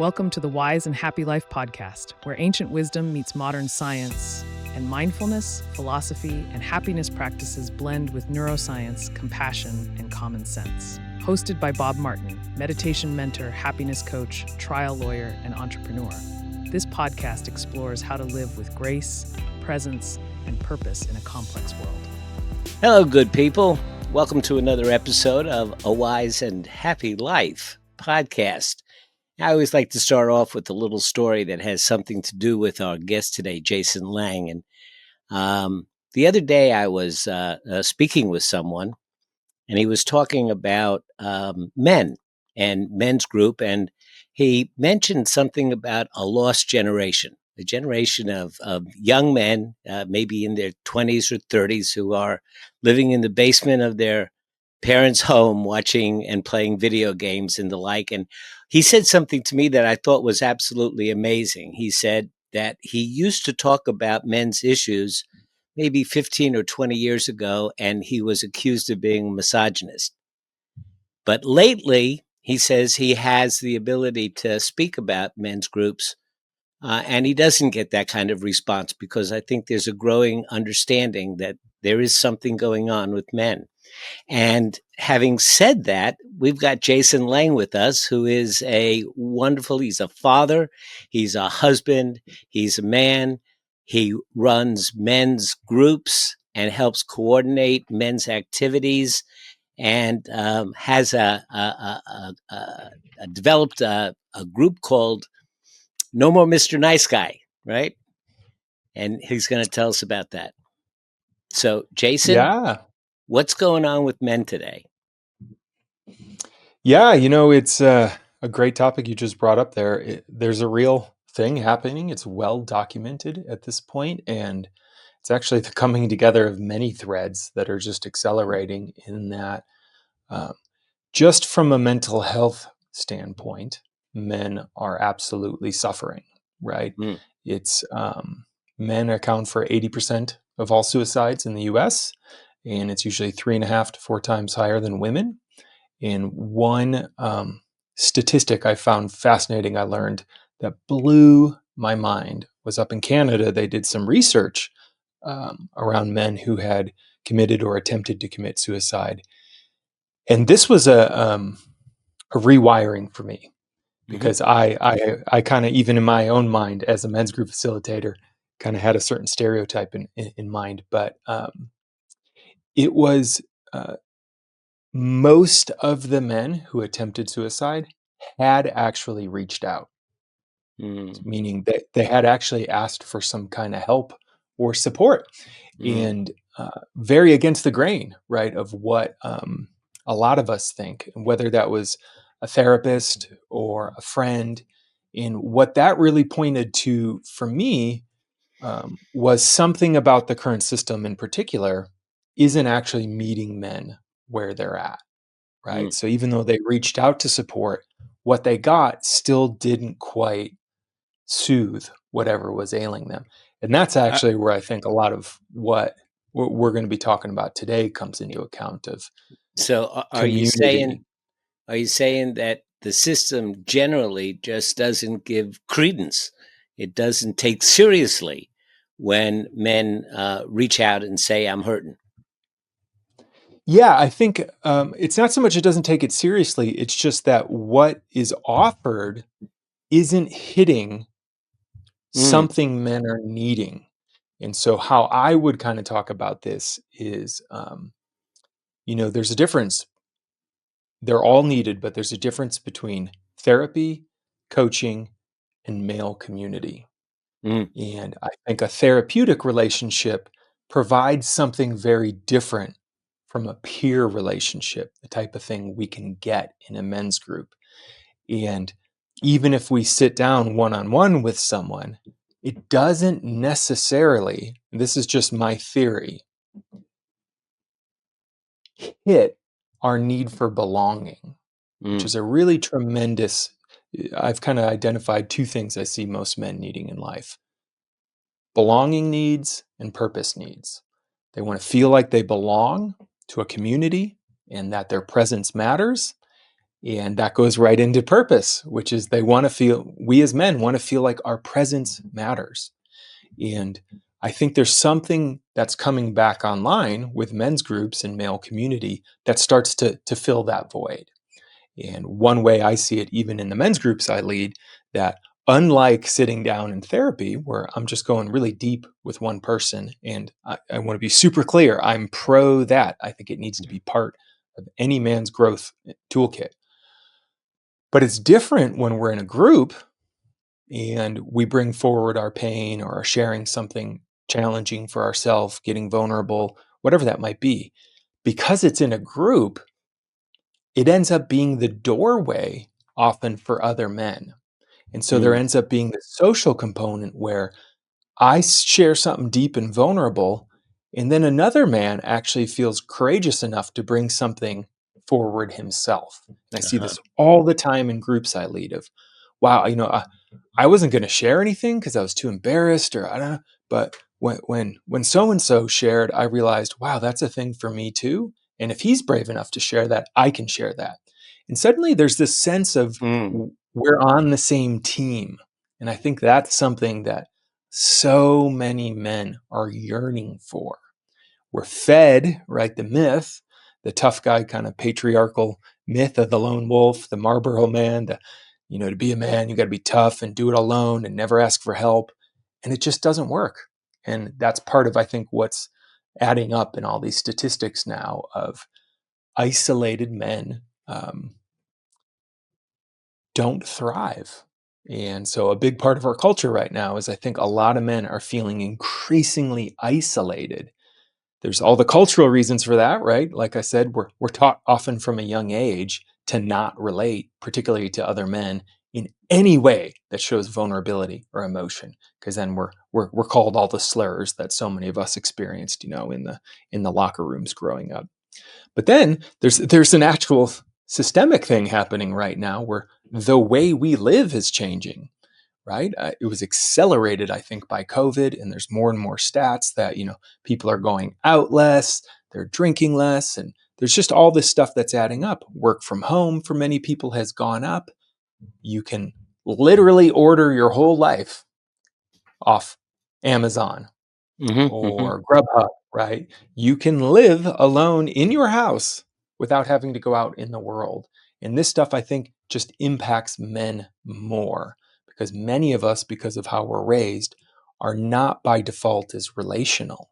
Welcome to the Wise and Happy Life podcast, where ancient wisdom meets modern science, and mindfulness, philosophy, and happiness practices blend with neuroscience, compassion, and common sense. Hosted by Bob Martin, meditation mentor, happiness coach, trial lawyer, and entrepreneur. This podcast explores how to live with grace, presence, and purpose in a complex world. Hello, good people. Welcome to another episode of A Wise and Happy Life podcast. I always like to start off with a little story that has something to do with our guest today, Jason Lange. And the other day I was speaking with someone, and he was talking about men and men's group, and he mentioned something about a lost generation, a generation of young men, maybe in their 20s or 30s, who are living in the basement of their parents' home, watching and playing video games and the like. And he said something to me that I thought was absolutely amazing. He said that he used to talk about men's issues maybe 15 or 20 years ago, and he was accused of being a misogynist. But lately, he says he has the ability to speak about men's groups, and he doesn't get that kind of response because I think there's a growing understanding that there is something going on with men. And having said that, we've got Jason Lange with us, who is he's a father, he's a husband, he's a man. He runs men's groups and helps coordinate men's activities, and has developed a group called No More Mr. Nice Guy, right? And he's going to tell us about that. So, Jason, Yeah. what's going on with men today? Yeah, it's a great topic you just brought up there. There's a real thing happening. It's well documented at this point, and it's actually the coming together of many threads that are just accelerating in that. Just from a mental health standpoint, men are absolutely suffering, right? It's men account for 80% of all suicides in the US, and it's usually 3.5 to 4 times higher than women. And one statistic I found fascinating, I learned that blew my mind, was up in Canada. They did some research around men who had committed or attempted to commit suicide. And this was a rewiring for me, because I kind of, even in my own mind as a men's group facilitator, kind of had a certain stereotype in mind. But it was most of the men who attempted suicide had actually reached out, meaning that they had actually asked for some kind of help or support, and very against the grain, right, of what a lot of us think, and whether that was a therapist or a friend. And what that really pointed to for me was something about the current system in particular isn't actually meeting men where they're at, right? So even though they reached out to support, what they got still didn't quite soothe whatever was ailing them. And that's actually where I think a lot of what we're going to be talking about today comes into account of. So are you saying that the system generally just doesn't give credence? It doesn't take seriously when men reach out and say, I'm hurting? Yeah, I think it's not so much it doesn't take it seriously. It's just that what is offered isn't hitting something men are needing. And so how I would kind of talk about this is, there's a difference. They're all needed, but there's a difference between therapy, coaching, and male community. And I think a therapeutic relationship provides something very different from a peer relationship, the type of thing we can get in a men's group. And even if we sit down one-on-one with someone, it doesn't necessarily, this is just my theory, hit our need for belonging, which is a really tremendous. I've kind of identified 2 things I see most men needing in life: belonging needs and purpose needs. They want to feel like they belong to a community and that their presence matters. And that goes right into purpose, which is we as men want to feel like our presence matters. And I think there's something that's coming back online with men's groups and male community that starts to fill that void. And one way I see it, even in the men's groups I lead, that unlike sitting down in therapy, where I'm just going really deep with one person, and I want to be super clear, I'm pro that. I think it needs to be part of any man's growth toolkit. But it's different when we're in a group and we bring forward our pain or are sharing something challenging for ourselves, getting vulnerable, whatever that might be. Because it's in a group, it ends up being the doorway often for other men. And so there Mm. ends up being the social component where I share something deep and vulnerable, and then another man actually feels courageous enough to bring something forward himself. And I see Uh-huh. this all the time in groups I lead of, wow, I wasn't going to share anything because I was too embarrassed or I don't know. But when so and so shared, I realized, wow, that's a thing for me too. And if he's brave enough to share that, I can share that. And suddenly there's this sense of Mm. we're on the same team. And I think that's something that so many men are yearning for. We're fed, right, the myth, the tough guy kind of patriarchal myth of the lone wolf, the Marlboro man, to be a man, you got to be tough and do it alone and never ask for help. And it just doesn't work. And that's part of, I think, what's adding up in all these statistics now of isolated men don't thrive. And so a big part of our culture right now is I think a lot of men are feeling increasingly isolated. There's all the cultural reasons for that, right? Like I said, we're taught often from a young age to not relate, particularly to other men, in any way that shows vulnerability or emotion, because then we're called all the slurs that so many of us experienced, in the locker rooms growing up. But then there's an actual systemic thing happening right now where the way we live is changing, right? It was accelerated, I think, by COVID, and there's more and more stats that people are going out less, they're drinking less, and there's just all this stuff that's adding up. Work from home for many people has gone up. You can literally order your whole life off Amazon Mm-hmm. Mm-hmm. or Grubhub, right? You can live alone in your house without having to go out in the world. And this stuff, I think, just impacts men more because many of us, because of how we're raised, are not by default as relational.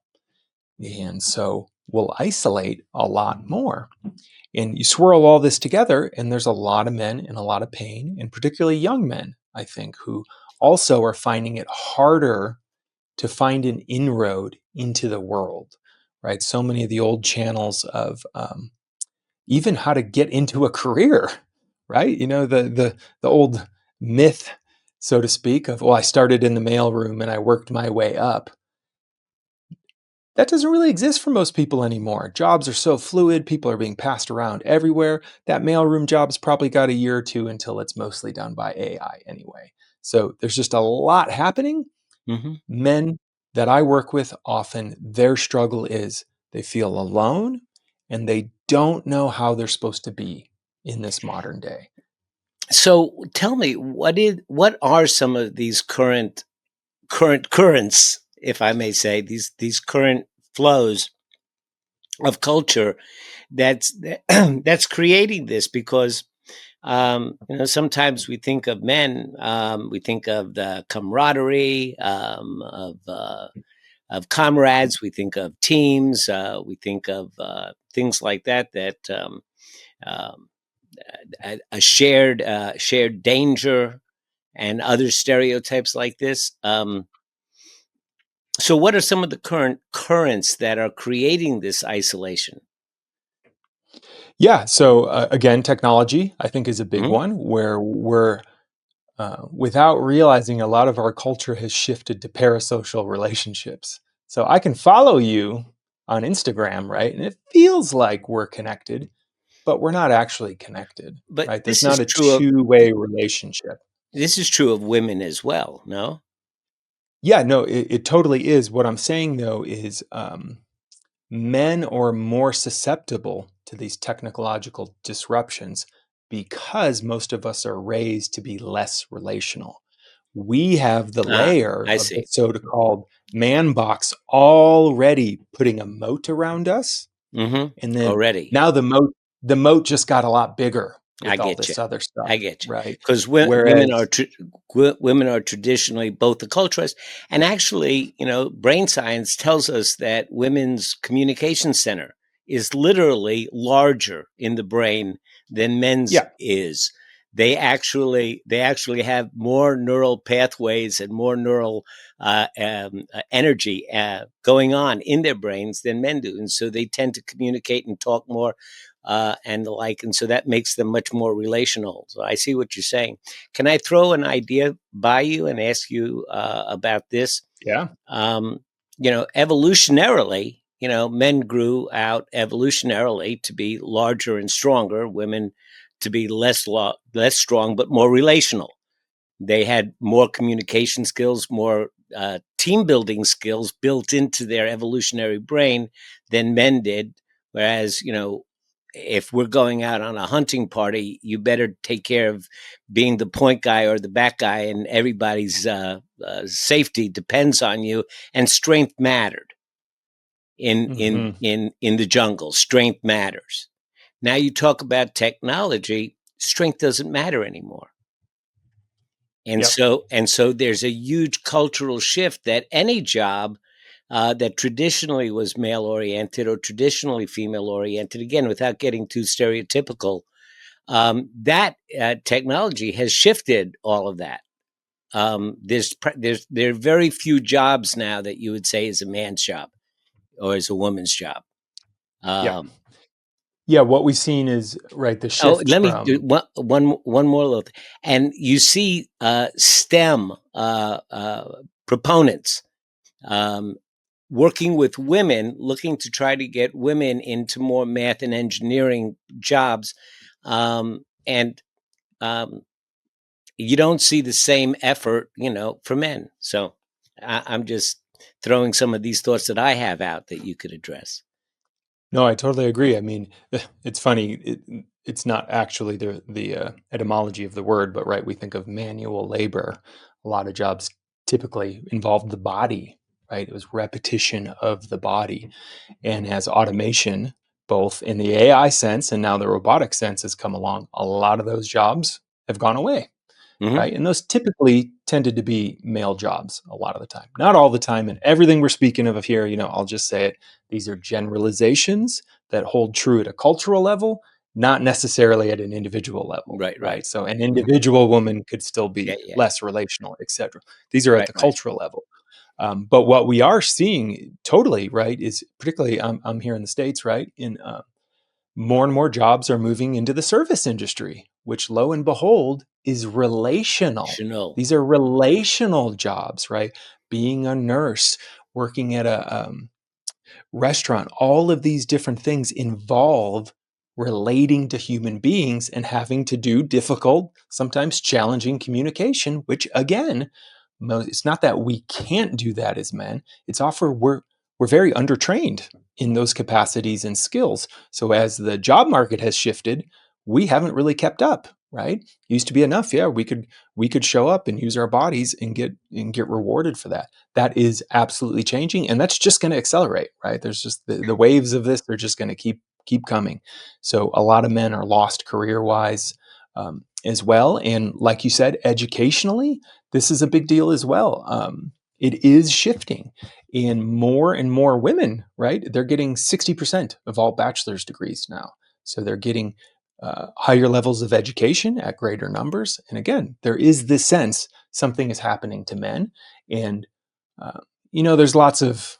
And so we'll isolate a lot more. And you swirl all this together, and there's a lot of men in a lot of pain, and particularly young men, I think, who also are finding it harder to find an inroad into the world, right? So many of the old channels of even how to get into a career, right? The old myth, so to speak, of I started in the mailroom and I worked my way up. That doesn't really exist for most people anymore. Jobs are so fluid; people are being passed around everywhere. That mailroom job's probably got a year or two until it's mostly done by AI anyway. So there's just a lot happening. Mm-hmm. Men that I work with often their struggle is they feel alone and they don't know how they're supposed to be in this modern day. So tell me, what are some of these current currents, if I may say, these current flows of culture that's that's creating this? Because sometimes we think of men, we think of the camaraderie of comrades, we think of teams, we think of things like that. Um, a shared danger and other stereotypes like this. So, what are some of the current currents that are creating this isolation? Yeah. So, again, technology, I think, is a big Mhm. one where without realizing, a lot of our culture has shifted to parasocial relationships. So, I can follow you on Instagram, right? And it feels like we're connected, but we're not actually connected, But right? There's not a two-way relationship. this is true of women as well. No. Yeah, no, it totally is. What I'm saying though is men are more susceptible to these technological disruptions because most of us are raised to be less relational. We have the Ah, layer I of the see. so-called man box already putting a moat around us. And then Already. now the moat just got a lot bigger I with all get you. this other stuff, I get you. right? Because Whereas, women are traditionally both the culturists and actually, brain science tells us that women's communication center is literally larger in the brain than men's yeah, is. They actually have more neural pathways and more neural energy going on in their brains than men do, and so they tend to communicate and talk more and the like. And so that makes them much more relational. So I see what you're saying. Can I throw an idea by you and ask you about this? yeah, Um, Evolutionarily, men grew out evolutionarily to be larger and stronger, women to be less strong, but more relational. They had more communication skills, more team building skills built into their evolutionary brain than men did. Whereas, if we're going out on a hunting party, you better take care of being the point guy or the back guy, and everybody's safety depends on you. And strength mattered in in hmm in in the jungle. Strength matters. Now you talk about technology. Strength doesn't matter anymore. And yep, so there's a huge cultural shift that any job that traditionally was male oriented or traditionally female oriented, again, without getting too stereotypical, that technology has shifted all of that. There are very few jobs now that you would say is a man's job or is a woman's job. yep, Um, yeah. What we've seen is right the oh, shift let me do from one more little thing. And you see STEM proponents um, working with women, looking to try to get women into more math and engineering jobs. And um, you don't see the same effort, for men. So I'm just throwing some of these thoughts that I have out that you could address. No, I totally agree. I mean, it's funny. It's not actually the etymology of the word, but right, we think of manual labor. A lot of jobs typically involved the body, right? It was repetition of the body. And as automation, both in the AI sense and now the robotic sense has come along, a lot of those jobs have gone away, Hmm. right? And those typically tended to be male jobs a lot of the time, not all the time. And everything we're speaking of here, I'll just say it. These are generalizations that hold true at a cultural level, not necessarily at an individual level, Right, right. right? So an Hmm. individual woman could still Yeah, be yeah. less relational, etc. These are at Right, the right. cultural level. But what we are seeing totally, right, is particularly I'm here in the States, right, in more and more jobs are moving into the service industry, which lo and behold is relational. Chanel. These are relational jobs, right? Being a nurse, working at a restaurant, all of these different things involve relating to human beings and having to do difficult, sometimes challenging communication, which again, it's not that we can't do that as men. It's often we're very undertrained in those capacities and skills. So as the job market has shifted, we haven't really kept up, right? Used to be enough, yeah, we could show up and use our bodies and get rewarded for that. That is absolutely changing, and that's just going to accelerate, right? There's just the waves of this, they're just going to keep coming. So a lot of men are lost career wise as well. And like you said, educationally, this is a big deal as well. It is shifting in more and more women, right? They're getting 60% of all bachelor's degrees now. So they're getting higher levels of education at greater numbers. And again, there is this sense something is happening to men. And, uh, there's lots of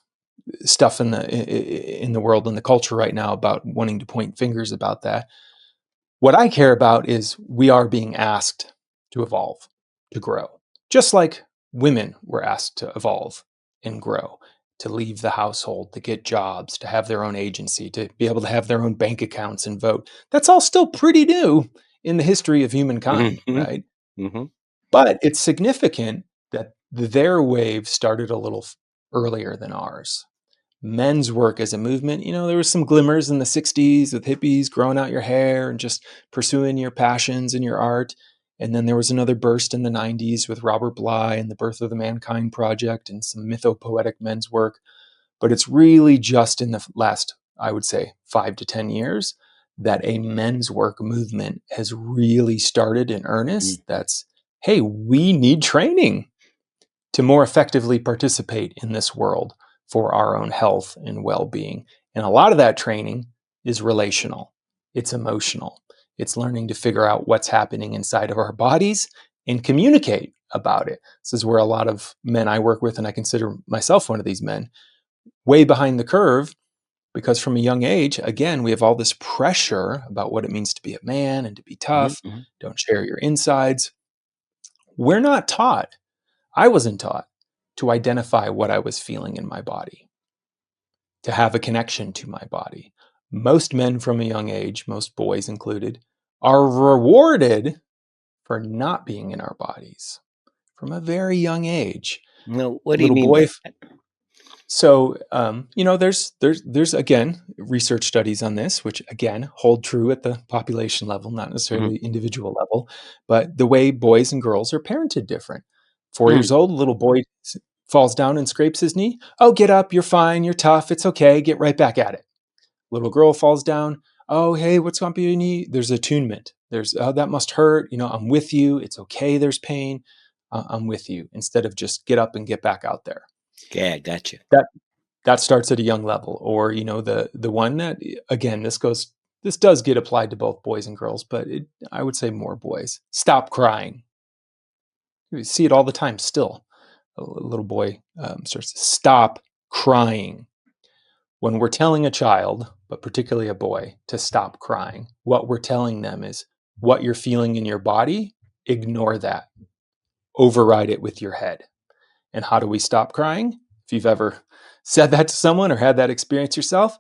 stuff in the world and the culture right now about wanting to point fingers about that. What I care about is we are being asked to evolve, to grow, just like women were asked to evolve and grow, to leave the household, to get jobs, to have their own agency, to be able to have their own bank accounts and vote. That's all still pretty new in the history of humankind, Hmm. right? Hmm. But it's significant that their wave started a little earlier than ours. men's work as a movement, there was some glimmers in the 60s with hippies growing out your hair and just pursuing your passions and your art. And then there was another burst in the 90s with Robert Bly and the Birth of the Mankind Project and some mythopoetic men's work. But it's really just in the last, I would say, 5 to 10 years that a men's work movement has really started in earnest. That's, hey, we need training to more effectively participate in this world for our own health and well-being. And a lot of that training is relational. It's emotional. It's learning to figure out what's happening inside of our bodies and communicate about it. This is where a lot of men I work with, and I consider myself one of these men, way behind the curve, because from a young age, again, we have all this pressure about what it means to be a man and to be tough. Mm-hmm. Don't share your insides. We're not taught. I wasn't taught to identify what I was feeling in my body, to have a connection to my body. Most men from a young age, most boys included, are rewarded for not being in our bodies from a very young age. No, what do you Little mean boy. by that? So, there's again research studies on this, which again hold true at the population level, not necessarily individual level, but the way boys and girls are parented different. 4 years old, little boy falls down and scrapes his knee. Oh, get up, you're fine, you're tough, it's okay, get right back at it. Little girl falls down. Oh, hey, what's going on your knee? There's attunement. There's, oh, that must hurt. I'm with you. It's okay. There's pain. I'm with you. Instead of just get up and get back out there. Yeah, I got you. That starts at a young level. Or the one that, again, this does get applied to both boys and girls, but I would say more boys. Stop crying. You see it all the time still. A little boy starts to stop crying. When we're telling a child, but particularly a boy, to stop crying, what we're telling them is what you're feeling in your body, ignore that. Override it with your head. And how do we stop crying? If you've ever said that to someone or had that experience yourself,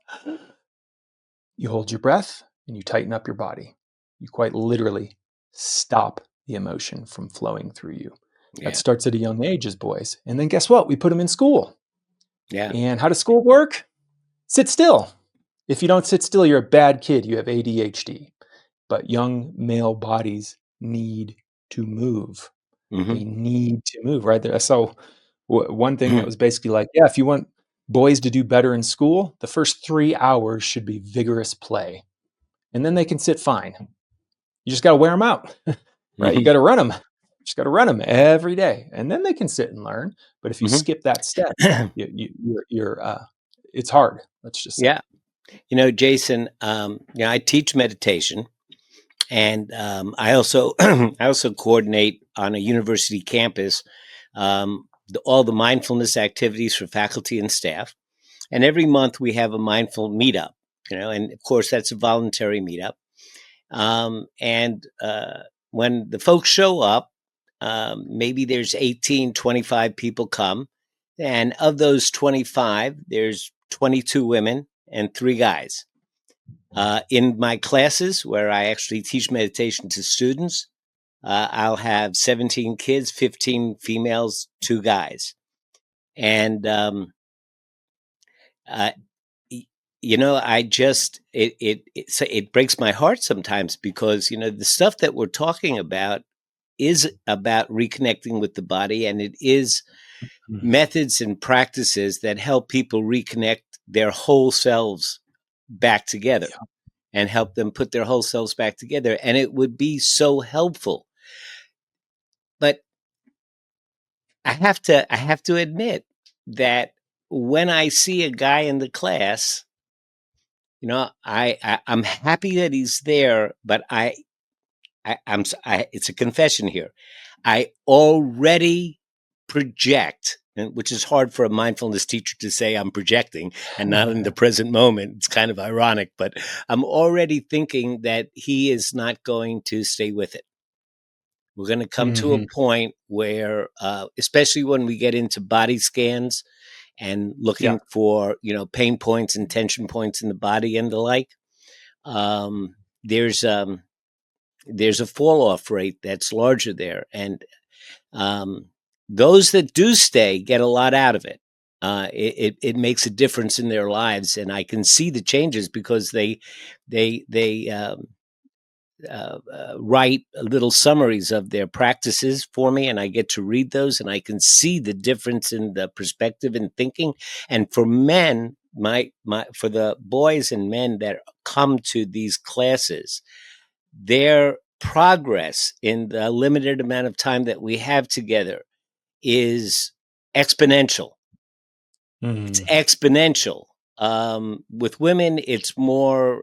you hold your breath and you tighten up your body. You quite literally stop the emotion from flowing through you. Yeah. That starts at a young age as boys. And then guess what? We put them in school. Yeah. And how does school work? Sit still. If you don't sit still, you're a bad kid. You have ADHD. But young male bodies need to move. Mm-hmm. They need to move, right? There. So one thing that was basically like, yeah, if you want boys to do better in school, the first 3 hours should be vigorous play. And then they can sit fine. You just got to wear them out, right? You got to run them. Just got to run them every day. And then they can sit and learn. But if you skip that step, it's hard. Let's just say. Yeah. Jason, I teach meditation, and I also coordinate on a university campus all the mindfulness activities for faculty and staff. And every month we have a mindful meetup, and of course that's a voluntary meetup. And when the folks show up, maybe there's 18, 25 people come. And of those 25, there's 22 women and 3 guys. In my classes, where I actually teach meditation to students, I'll have 17 kids, 15 females, 2 guys. And, I just, it breaks my heart sometimes because, the stuff that we're talking about is about reconnecting with the body, and it is methods and practices that help people reconnect their whole selves back together and help them put their whole selves back together. And it would be so helpful. But I have to admit that when I see a guy in the class, I'm happy that he's there, but it's a confession here. I already project, which is hard for a mindfulness teacher to say I'm projecting and not in the present moment. It's kind of ironic, but I'm already thinking that he is not going to stay with it. We're going to come to a point where, especially when we get into body scans and looking for, pain points and tension points in the body and the like, there's a fall off rate that's larger there. And those that do stay get a lot out of it. it makes a difference in their lives, and I can see the changes because they write little summaries of their practices for me, and I get to read those, and I can see the difference in the perspective and thinking. And for men, my for the boys and men that come to these classes, their progress in the limited amount of time that we have together is exponential. It's Mm. exponential. With women, it's more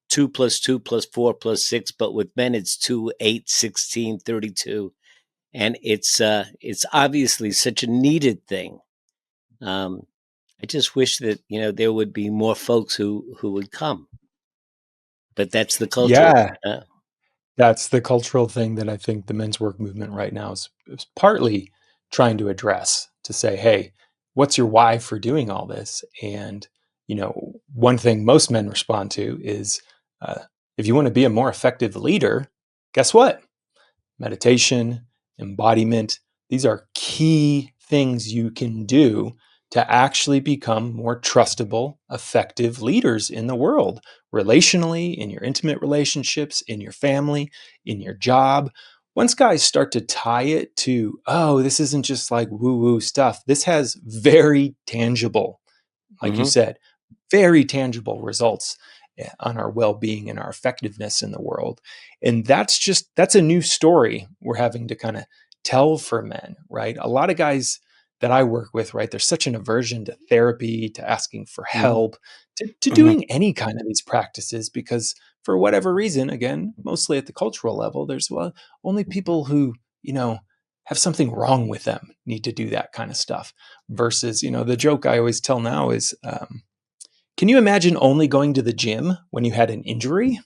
2 plus 2 plus 4 plus 6, but with men, it's 2, 8, 16, 32. And it's obviously such a needed thing. I just wish that, there would be more folks who would come, but that's the culture. Yeah, that's the cultural thing that I think the men's work movement right now is partly trying to address, to say, hey, what's your why for doing all this? And, one thing most men respond to is, uh, if you want to be a more effective leader, guess what? Meditation, embodiment, these are key things you can do to actually become more trustable, effective leaders in the world, relationally, in your intimate relationships, in your family, in your job. Once guys start to tie it to, oh, this isn't just like woo woo stuff, this has very tangible, like you Hmm. said, very tangible results on our well-being and our effectiveness in the world. And that's a new story we're having to kind of tell for men, right? A lot of guys that I work with, right, there's such an aversion to therapy, to asking for Hmm. help, to Hmm. doing any kind of these practices, because for whatever reason, again, mostly at the cultural level, there's, well, only people who, have something wrong with them need to do that kind of stuff. Versus, the joke I always tell now is, can you imagine only going to the gym when you had an injury?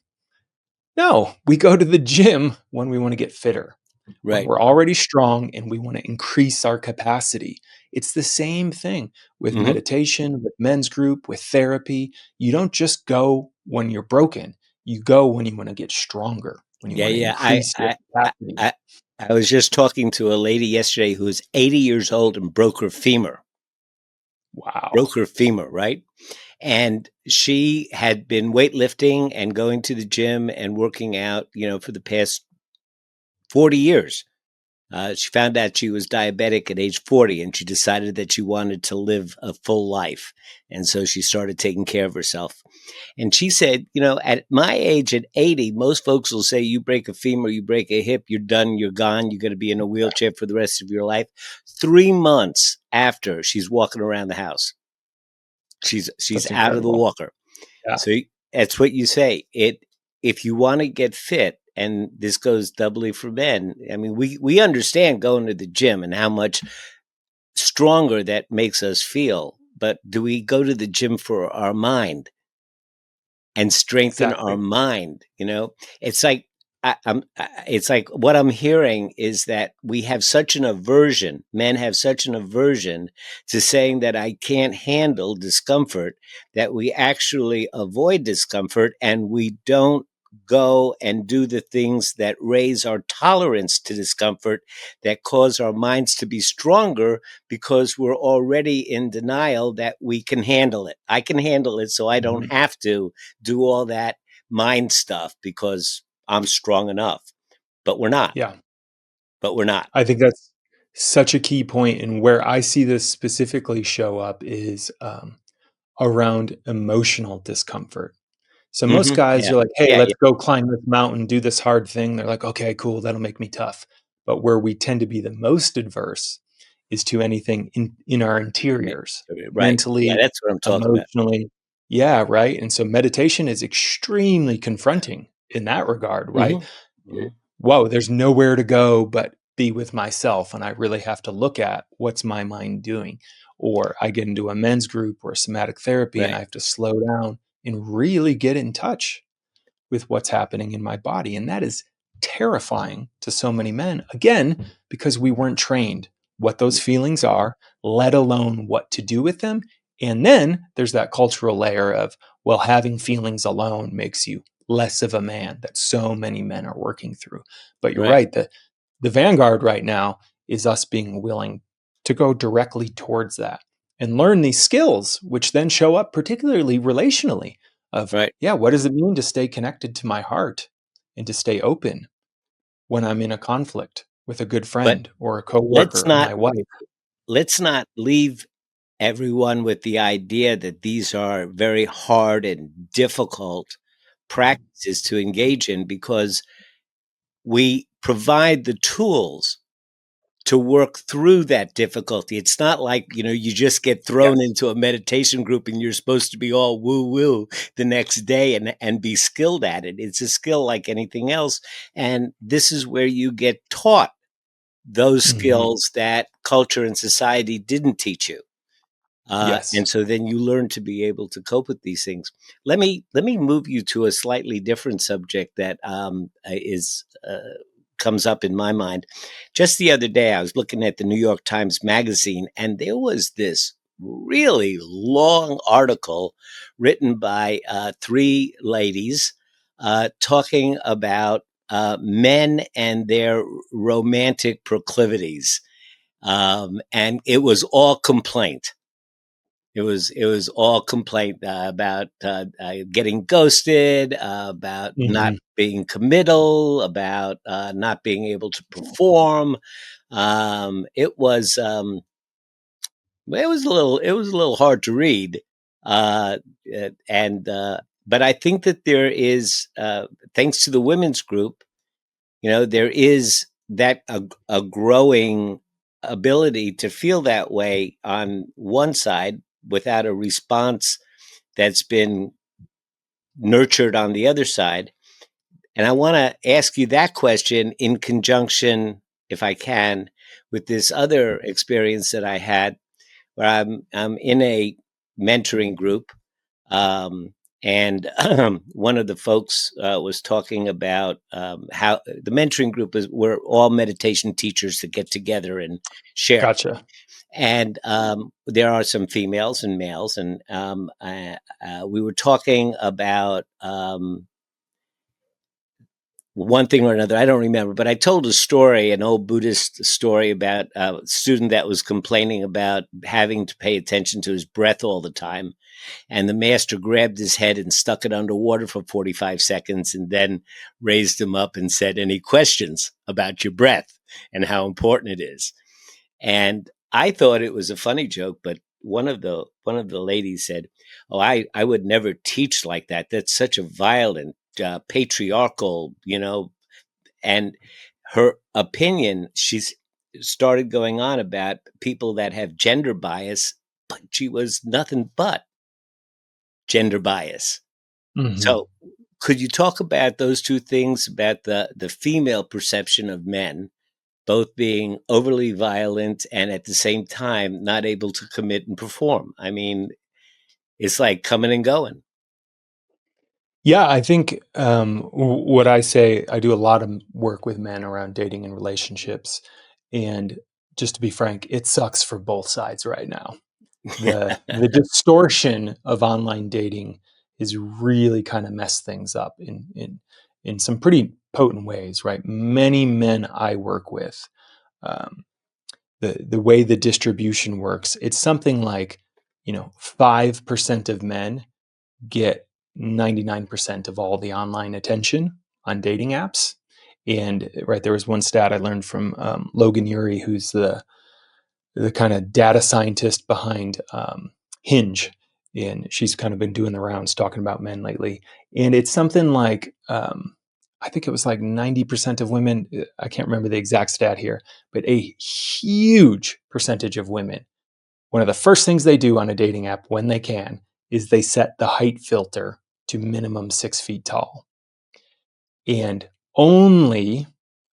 No, we go to the gym when we want to get fitter, when Right. we're already strong and we want to increase our capacity. It's the same thing with Hmm. meditation, with men's group, with therapy. You don't just go when you're broken. You go when you want to get stronger, when you Yeah, want to yeah. increase your I, capacity. I, I was just talking to a lady yesterday who's 80 years old and broke her femur. Wow. Broke her femur, right? And she had been weightlifting and going to the gym and working out, for the past 40 years. She found out she was diabetic at age 40, and she decided that she wanted to live a full life. And so she started taking care of herself. And she said, at my age, at 80, most folks will say, you break a femur, you break a hip, you're done, you're gone, you're going to be in a wheelchair for the rest of your life. 3 months after, she's walking around the house. She's That's out of the incredible. walker. Yeah. So that's what you say. If you want to get fit, and this goes doubly for men. I mean, we understand going to the gym and how much stronger that makes us feel. But do we go to the gym for our mind and strengthen our Exactly. mind? It's like it's like what I'm hearing is that we have such an aversion. Men have such an aversion to saying that I can't handle discomfort, that we actually avoid discomfort and we don't go and do the things that raise our tolerance to discomfort, that cause our minds to be stronger, because we're already in denial that we can handle it. I can handle it, so I don't Mhm. have to do all that mind stuff because I'm strong enough. But we're not. Yeah. But we're not. I think that's such a key point, and where I see this specifically show up is around emotional discomfort. So most Hmm. guys Yeah. are like, "Hey, Yeah. let's Yeah. go climb this mountain, do this hard thing." They're like, "Okay, cool, that'll make me tough." But where we tend to be the most adverse is to anything in our interiors, Right. Yeah. mentally, That's what I'm talking about. emotionally. Yeah, right. And so meditation is extremely confronting in that regard, right? Hmm. Hmm. Whoa, there's nowhere to go but be with myself. And I really have to look at what's my mind doing. Or I get into a men's group or somatic therapy and I Right. have to slow down and really get in touch with what's happening in my body. And that is terrifying to so many men, again, because we weren't trained what those feelings are, let alone what to do with them. And then there's that cultural layer of, well, having feelings alone makes you less of a man, that so many men are working through. But you're Right. right, the vanguard right now is us being willing to go directly towards that and learn these skills, which then show up particularly relationally of, Right. yeah, what does it mean to stay connected to my heart and to stay open when I'm in a conflict with a good But friend or a let's coworker or not my wife? let's not leave everyone with the idea that these are very hard and difficult practices to engage in, because we provide the tools to work through that difficulty. It's not like, you just get thrown Yes. into a meditation group and you're supposed to be all woo woo the next day and be skilled at it. It's a skill like anything else. And this is where you get taught those Hmm. skills that culture and society didn't teach you. Yes. And so then you learn to be able to cope with these things. Let me move you to a slightly different subject that is comes up in my mind. Just the other day, I was looking at the New York Times Magazine, and there was this really long article written by three ladies talking about men and their romantic proclivities, and it was all complaint. It was all complaint about getting ghosted, about not Hmm. being committal, about not being able to perform. It was a little hard to read, uh, and but I think that there is, thanks to the women's group, there is that a growing ability to feel that way on one side without a response that's been nurtured on the other side. And I want to ask you that question in conjunction, if I can, with this other experience that I had where I'm in a mentoring group, and one of the folks was talking about how the mentoring group is, we're all meditation teachers that get together and share. Gotcha. And there are some females and males, and we were talking about one thing or another. I don't remember, but I told a story, an old Buddhist story about a student that was complaining about having to pay attention to his breath all the time. And the master grabbed his head and stuck it underwater for 45 seconds and then raised him up and said, "Any questions about your breath and how important it is?" And I thought it was a funny joke, but one of the ladies said, "Oh, I would never teach like that. That's such a violent, patriarchal, And her opinion, she's started going on about people that have gender bias, but she was nothing but gender bias. Hmm. So, could you talk about those two things, about the female perception of men both being overly violent and at the same time not able to commit and perform? I mean, it's like coming and going. Yeah, I think what I say, I do a lot of work with men around dating and relationships. And just to be frank, it sucks for both sides right now. The distortion of online dating is really kind of messed things up in some pretty potent ways, right? Many men I work with, um, the way the distribution works, it's something like 5% of men get 99% of all the online attention on dating apps. And right, there was one stat I learned from Logan Ury, who's the kind of data scientist behind Hinge, and she's kind of been doing the rounds talking about men lately. And it's something like I think it was like 90% of women. I can't remember the exact stat here, but a huge percentage of women, one of the first things they do on a dating app when they can is they set the height filter to minimum 6 feet tall. And only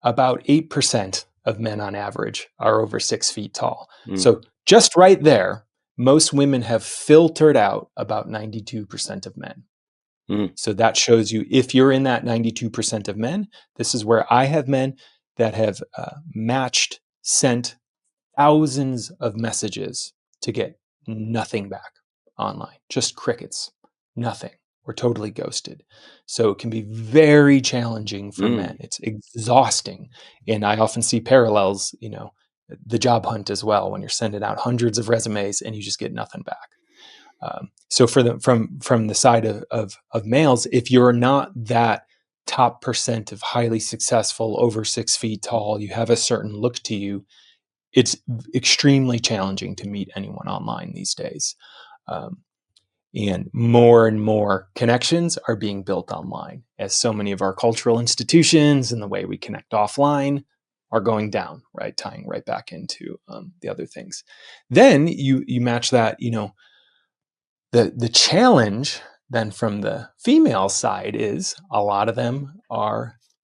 about 8% of men on average are over 6 feet tall. Mm, So just right there, most women have filtered out about 92% of men. mm, So that shows you if you're in that 92% of men, this is where I have men that have matched, sent thousands of messages to get nothing back online, just crickets, nothing. We're totally ghosted. So it can be very challenging for men. mm. It's exhausting. And I often see parallels, the job hunt as well, when you're sending out hundreds of resumes and you just get nothing back. So from the side of males, if you're not that top percent of highly successful, over 6 feet tall, you have a certain look to you, it's extremely challenging to meet anyone online these days. And more connections are being built online, as so many of our cultural institutions and the way we connect offline are going down, right? Tying right back into the other things. Then you match that, the challenge then from the female side is a lot of them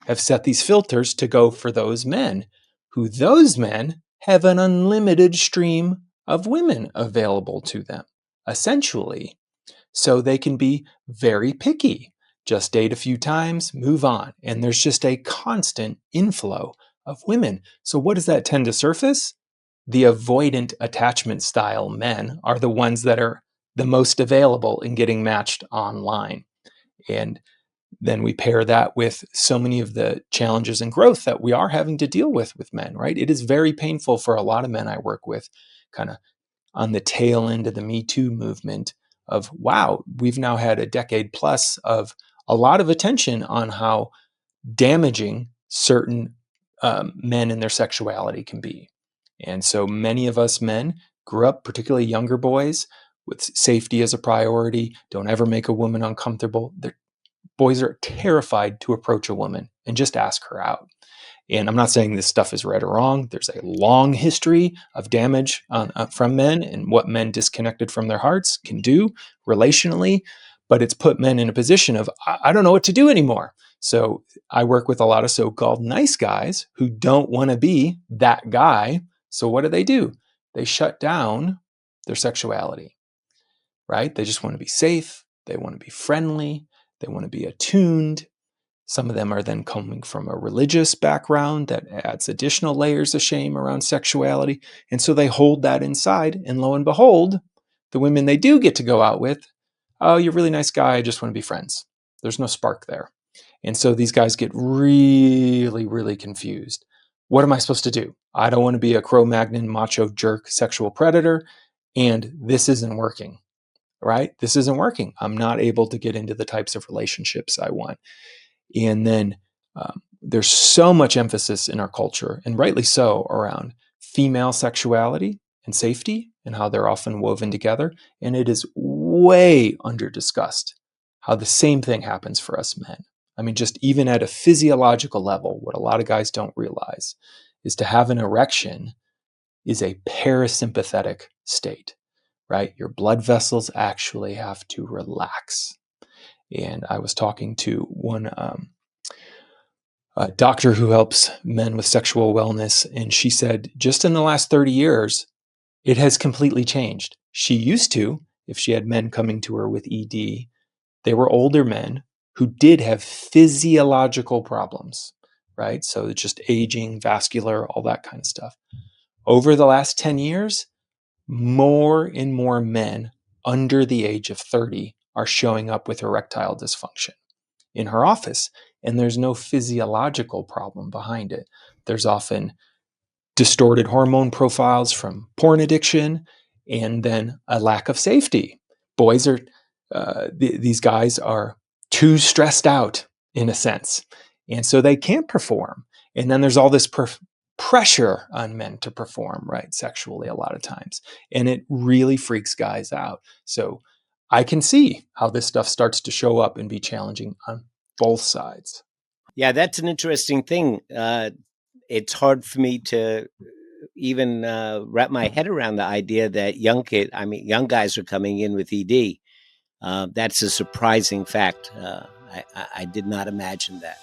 have set these filters to go for those men have an unlimited stream of women available to them, essentially. So they can be very picky, just date a few times, move on. And there's just a constant inflow of women. So what does that tend to surface? The avoidant attachment style men are the ones that are the most available in getting matched online. And then we pair that with so many of the challenges and growth that we are having to deal with men, right? It is very painful for a lot of men I work with, kind of on the tail end of the Me Too movement, of, wow, we've now had a decade plus of a lot of attention on how damaging certain men and their sexuality can be. And so many of us men grew up, particularly younger boys, with safety as a priority. Don't ever make a woman uncomfortable. Boys are terrified to approach a woman and just ask her out. And I'm not saying this stuff is right or wrong. There's a long history of damage from men and what men disconnected from their hearts can do relationally, but it's put men in a position of, I don't know what to do anymore. So I work with a lot of so-called nice guys who don't want to be that guy. So what do? They shut down their sexuality, right? They just want to be safe. They want to be friendly. They want to be attuned. Some of them are then coming from a religious background that adds additional layers of shame around sexuality. And so they hold that inside. And lo and behold, the women they do get to go out with, oh, you're a really nice guy. I just want to be friends. There's no spark there. And so these guys get really, really confused. What am I supposed to do? I don't want to be a Cro-Magnon macho jerk sexual predator. And this isn't working, right? This isn't working. I'm not able to get into the types of relationships I want. And then there's so much emphasis in our culture, and rightly so, around female sexuality and safety and how they're often woven together. And it is way under discussed how the same thing happens for us men. I mean, just even at a physiological level, what a lot of guys don't realize is to have an erection is a parasympathetic state, right? Your blood vessels actually have to relax. And I was talking to one doctor who helps men with sexual wellness, and she said just in the last 30 years, it has completely changed. She used to, if she had men coming to her with ED, they were older men who did have physiological problems, right? So it's just aging, vascular, all that kind of stuff. Over the last 10 years, more and more men under the age of 30 are showing up with erectile dysfunction in her office, and there's no physiological problem behind it. There's often distorted hormone profiles from porn addiction, and then a lack of safety. Boys are, these guys are too stressed out in a sense, and so they can't perform. And then there's all this pressure on men to perform, right, sexually a lot of times, and it really freaks guys out. So I can see how this stuff starts to show up and be challenging on both sides. Yeah, that's an interesting thing. It's hard for me to even wrap my head around the idea that young guys are coming in with ED. That's a surprising fact. I did not imagine that.